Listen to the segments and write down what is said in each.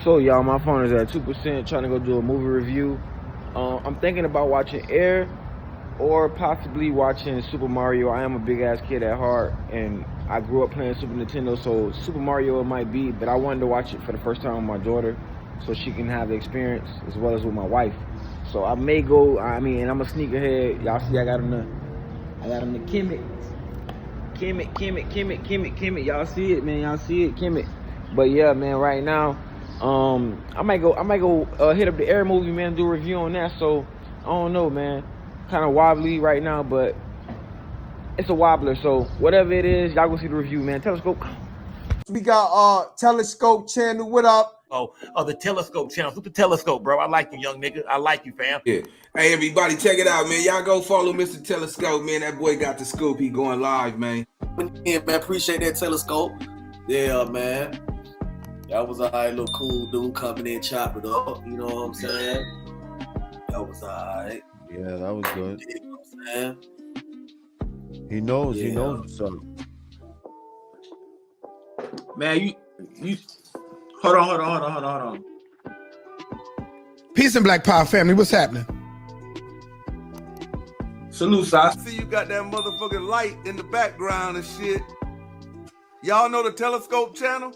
So y'all, my phone is at 2%, trying to go do a movie review. I'm thinking about watching Air or possibly watching Super Mario. I am a big ass kid at heart, and I grew up playing Super Nintendo, so Super Mario it might be, but I wanted to watch it for the first time with my daughter so she can have the experience as well as with my wife. So I may go, and I'm a sneakerhead. Y'all see I got on the Kemet. Kemet. Y'all see it, man. Y'all see it, Kemet. But yeah, man, right now, I might go hit up the Air movie, man, do a review on that. So I don't know, man. Kind of wobbly right now, but it's a wobbler. So whatever it is, y'all go see the review, man. Telescope. We got Telescope Channel. What up? The Telescope channel. Who's the Telescope, bro? I like you, young nigga. I like you, fam. Yeah. Hey, everybody, check it out, man. Y'all go follow Mr. Telescope, man. That boy got the scoop. He going live, man. Yeah, man. Appreciate that, Telescope. Yeah, man. That was a little cool dude coming in, chop it up. You know what I'm saying? That was all right. Yeah, that was good. You know what I'm saying? He knows something. Man, you hold on. Peace and Black Power family. What's happening? Salute, Sauce. See, you got that motherfucking light in the background and shit. Y'all know the Telescope channel?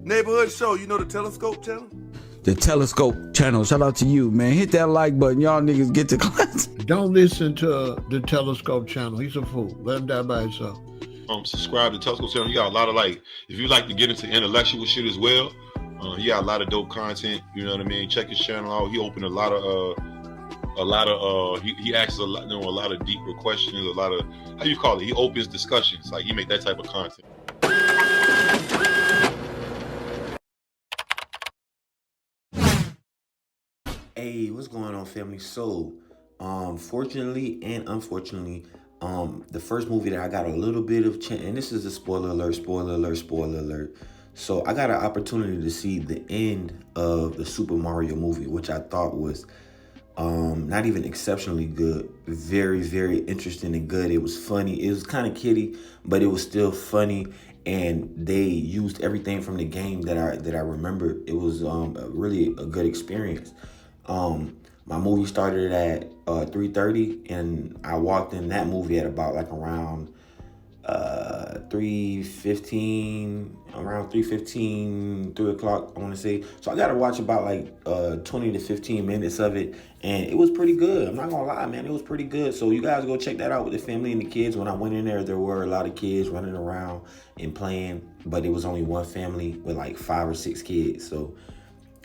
Neighborhood Show, you know the Telescope channel? The Telescope channel. Shout out to you, man. Hit that like button. Y'all niggas get to class. Don't listen to the Telescope channel. He's a fool. Let him die by himself. Subscribe to Telescope channel. You got a lot of if you like to get into intellectual shit as well, you got a lot of dope content. You know what I mean? Check his channel out. He opened a lot of he asks a lot of deeper questions, a lot of, how you call it? He opens discussions. Like, he make that type of content. Hey, what's going on, family? So, fortunately and unfortunately, the first movie that I got a little bit of and this is a spoiler alert. So I got an opportunity to see the end of the Super Mario movie, which I thought was not even exceptionally good, very, very interesting and good. It was funny. It was kind of kiddie, but it was still funny. And they used everything from the game that I remember. It was really a good experience. My movie started at 3:30, and I walked in that movie at about around 3:15, 3 o'clock, I want to say. So I got to watch about 20 to 15 minutes of it, and it was pretty good. I'm not gonna lie, man, it was pretty good. So you guys go check that out with the family and the kids. When I went in there were a lot of kids running around and playing, but it was only one family with 5 or 6 kids. So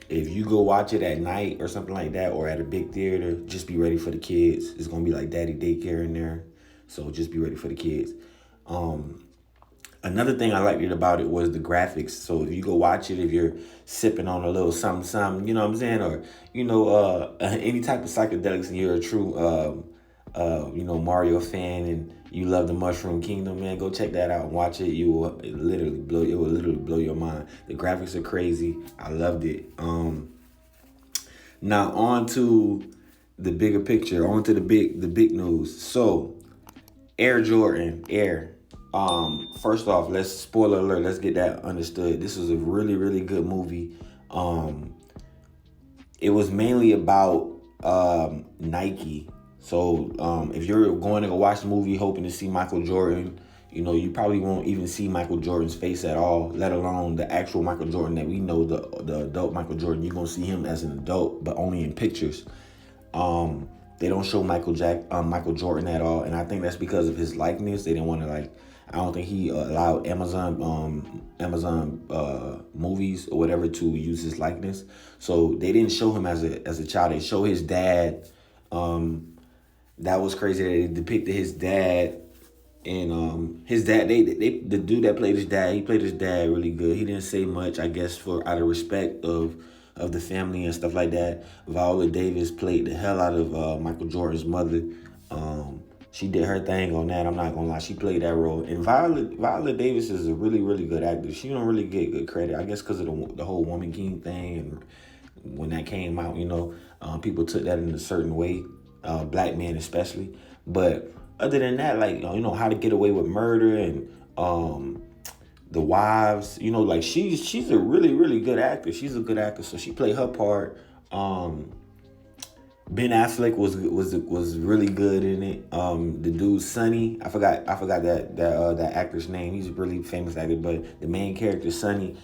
if you go watch it at night or something like that, or at a big theater, just be ready for the kids. It's gonna be like daddy daycare in there, so just be ready for the kids. Another thing I liked about it was the graphics. So if you go watch it, if you're sipping on a little something, you know what I'm saying, or any type of psychedelics, and you're a true Mario fan and you love the Mushroom Kingdom, man, go check that out and watch it. It will literally blow your mind. The graphics are crazy. I loved it. Now on to the bigger picture, on to the big news. So Air Jordan. First off, spoiler alert, let's get that understood. This was a really, really good movie. It was mainly about Nike. So if you're going to go watch the movie hoping to see Michael Jordan, you probably won't even see Michael Jordan's face at all, let alone the actual Michael Jordan that we know, the adult Michael Jordan. You're going to see him as an adult, but only in pictures. They don't show Michael Jordan at all, and I think that's because of his likeness. They didn't want to I don't think he allowed Amazon movies or whatever to use his likeness. So they didn't show him as a child. They show his dad. That was crazy that they depicted his dad, and his dad. The dude that played his dad, he played his dad really good. He didn't say much, I guess, out of respect of the family and stuff like that. Viola Davis played the hell out of Michael Jordan's mother. She did her thing on that. I'm not gonna lie, she played that role. And Viola Davis is a really, really good actor. She don't really get good credit, I guess, because of the whole Woman King thing. And when that came out, people took that in a certain way, black men especially. But other than that, How to Get Away with Murder and The Wives, you know, like she's a really, really good actor. She's a good actor, so she played her part. Ben Affleck was really good in it. The dude Sonny, I forgot that actor's name. He's a really famous actor, but the main character Sonny,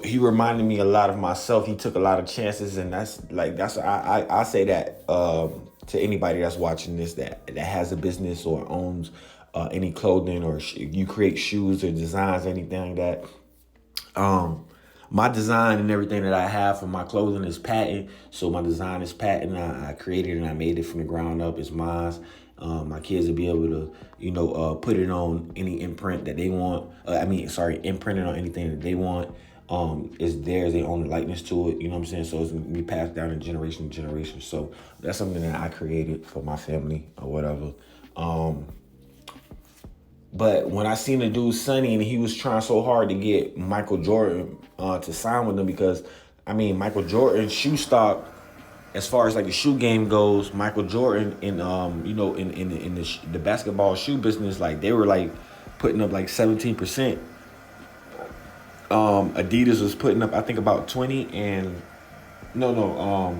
he reminded me a lot of myself. He took a lot of chances, and I say that to anybody that's watching this that has a business or owns any clothing, or you create shoes or designs, anything like that. My design and everything that I have for my clothing is patent. So my design is patent. I created it and I made it from the ground up. It's mine. My kids will be able to, put it on any imprint that they want. Imprint it on anything that they want. It's theirs. They own the likeness to it. You know what I'm saying? So it's going to be passed down in generation to generation. So that's something that I created for my family or whatever. But when I seen the dude Sonny and he was trying so hard to get Michael Jordan to sign with him, because Michael Jordan's shoe stock, as far as like the shoe game goes, Michael Jordan in the basketball shoe business, like they were like putting up like 17%. Adidas was putting up I think about 20, and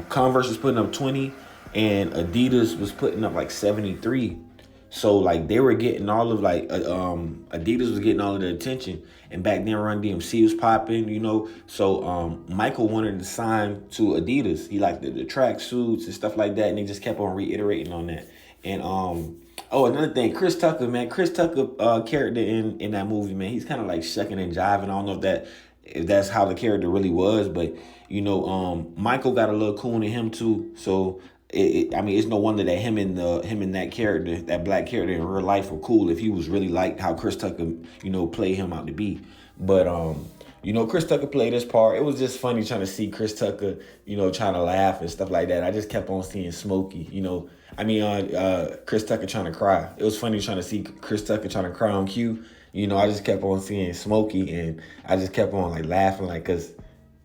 Converse was putting up 20, and Adidas was putting up like 73. So like they were getting all of Adidas was getting all of the attention, and back then Run DMC was popping, you know. So Michael wanted to sign to Adidas. He liked the track suits and stuff like that, and they just kept on reiterating on that. And another thing, Chris Tucker, man, character in that movie, man, he's kind of like shucking and jiving. I don't know if that's how the character really was, but you know, Michael got a little cool in him too. So. It's no wonder that him and that character, that black character in real life, were cool if he was really like how Chris Tucker, played him out to be. But Chris Tucker played his part. It was just funny trying to see Chris Tucker, trying to laugh and stuff like that. I just kept on seeing Smokey, Chris Tucker trying to cry. It was funny trying to see Chris Tucker trying to cry on cue. I just kept on seeing Smokey, and I just kept on like laughing, like, cause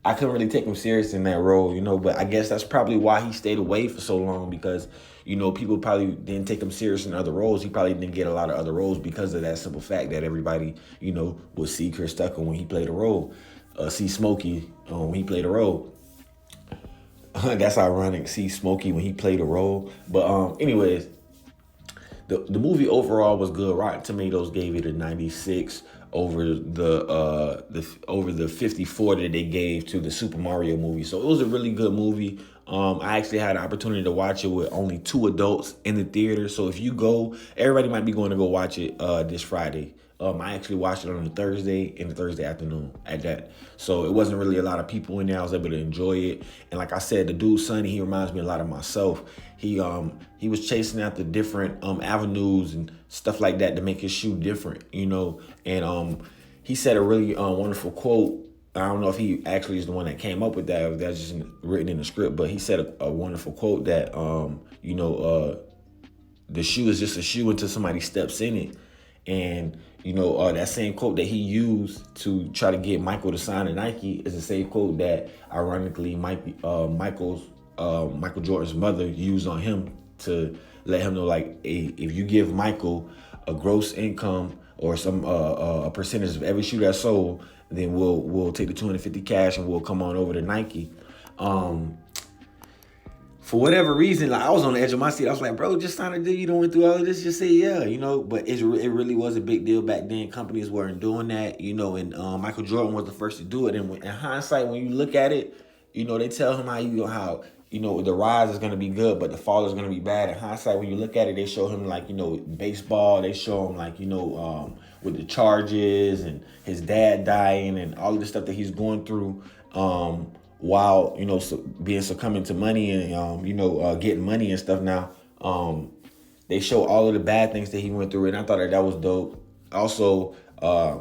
I couldn't really take him serious in that role, but I guess that's probably why he stayed away for so long, because, people probably didn't take him serious in other roles. He probably didn't get a lot of other roles because of that simple fact that everybody, would see Chris Tucker when he played a role, see Smokey when he played a role. That's ironic, see Smokey when he played a role. But anyways, the movie overall was good. Rotten Tomatoes gave it a 96. Over the 54 that they gave to the Super Mario movie. So it was a really good movie. I actually had an opportunity to watch it with only 2 adults in the theater. So if you go, everybody might be going to go watch it this Friday. I actually watched it on a Thursday afternoon at that. So it wasn't really a lot of people in there. I was able to enjoy it. And like I said, the dude Sonny, he reminds me a lot of myself. He was chasing after different avenues and stuff like that to make his shoe different, And he said a really wonderful quote. I don't know if he actually is the one that came up with that, or if that's just written in the script, but he said a wonderful quote that the shoe is just a shoe until somebody steps in it. And that same quote that he used to try to get Michael to sign to Nike is the same quote that, ironically, Michael Jordan's mother used on him to let him know, like, if you give Michael a gross income or some a percentage of every shoe that's sold, then we'll take the $250 cash and we'll come on over to Nike. For whatever reason, like, I was on the edge of my seat. I was like, bro, just sign a deal. You don't went through all of this. Just say yeah, But it really was a big deal back then. Companies weren't doing that, and Michael Jordan was the first to do it. And in hindsight, when you look at it, they tell him how the rise is going to be good, but the fall is going to be bad. In hindsight, when you look at it, they show him like, baseball. They show him like, with the charges and his dad dying and all of the stuff that he's going through. While being succumbing to money and getting money and stuff now, they show all of the bad things that he went through, and I thought that was dope. Also,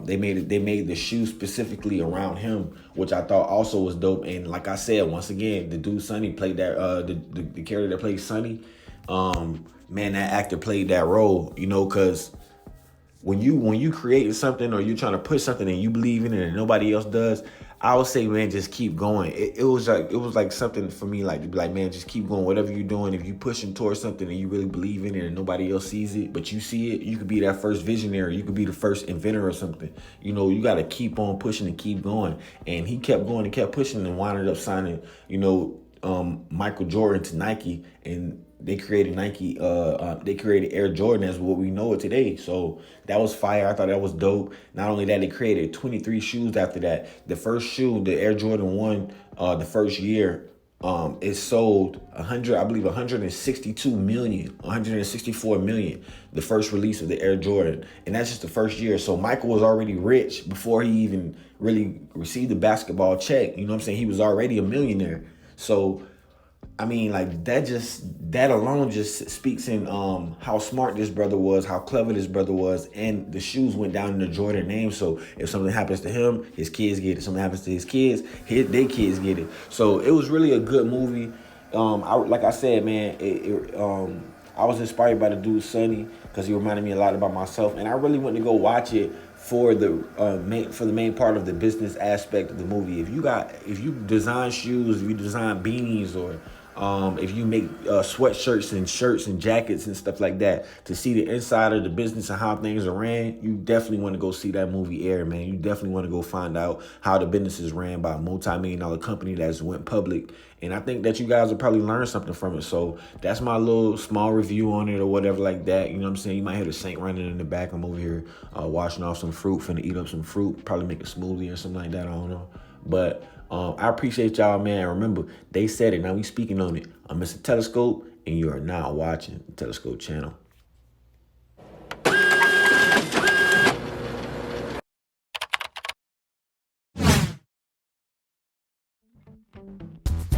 they made the shoe specifically around him, which I thought also was dope. And like I said, once again, the dude Sonny played that the character that played Sonny. Man, that actor played that role, because when you create something or you're trying to put something and you believe in it and nobody else does, I would say, man, just keep going. It was like something for me, like to be like, man, just keep going. Whatever you're doing, if you pushing towards something and you really believe in it and nobody else sees it, but you see it, you could be that first visionary. You could be the first inventor or something. You know, you got to keep on pushing and keep going. And he kept going and kept pushing and wound up signing, you know, Michael Jordan to Nike, and they created Nike. They created Air Jordan as what we know it today. So that was fire. I thought that was dope. Not only that, they created 23 shoes after that. The first shoe, the Air Jordan 1, the first year, it sold 164 million. The first release of the Air Jordan, and that's just the first year. So Michael was already rich before he even really received the basketball check. You know what I'm saying? He was already a millionaire. So I mean, like that alone just speaks in how smart this brother was, how clever this brother was, and the shoes went down in the Jordan name. So if something happens to him, his kids get it. Something happens to his kids, their kids get it. So it was really a good movie. Like I said, man, I was inspired by the dude Sonny because he reminded me a lot about myself, and I really went to go watch it for the main part of the business aspect of the movie. If you design shoes, if you design beanies, or if you make sweatshirts and shirts and jackets and stuff like that, to see the inside of the business and how things are ran, you definitely want to go see that movie Air, man. You definitely want to go find out how the business is ran by a multi-million-dollar company that's went public. And I think that you guys will probably learn something from it. So that's my little small review on it or whatever like that. You know what I'm saying? You might hear the Saint running in the back. I'm over here washing off some fruit, finna eat up some fruit, probably make a smoothie or something like that. I don't know. But I appreciate y'all, man. Remember, they said it. Now we speaking on it. I'm Mr. Telescope, and you are now watching the Telescope channel.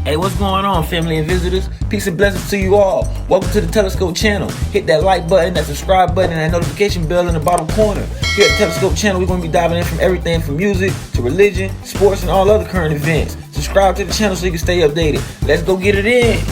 Hey, what's going on, family and visitors? Peace and blessings to you all. Welcome to the Telescope channel. Hit that like button, that subscribe button, and that notification bell in the bottom corner. Here at the Telescope channel, we're going to be diving in from everything from music to religion, sports, and all other current events. Subscribe to the channel so you can stay updated. Let's go get it in.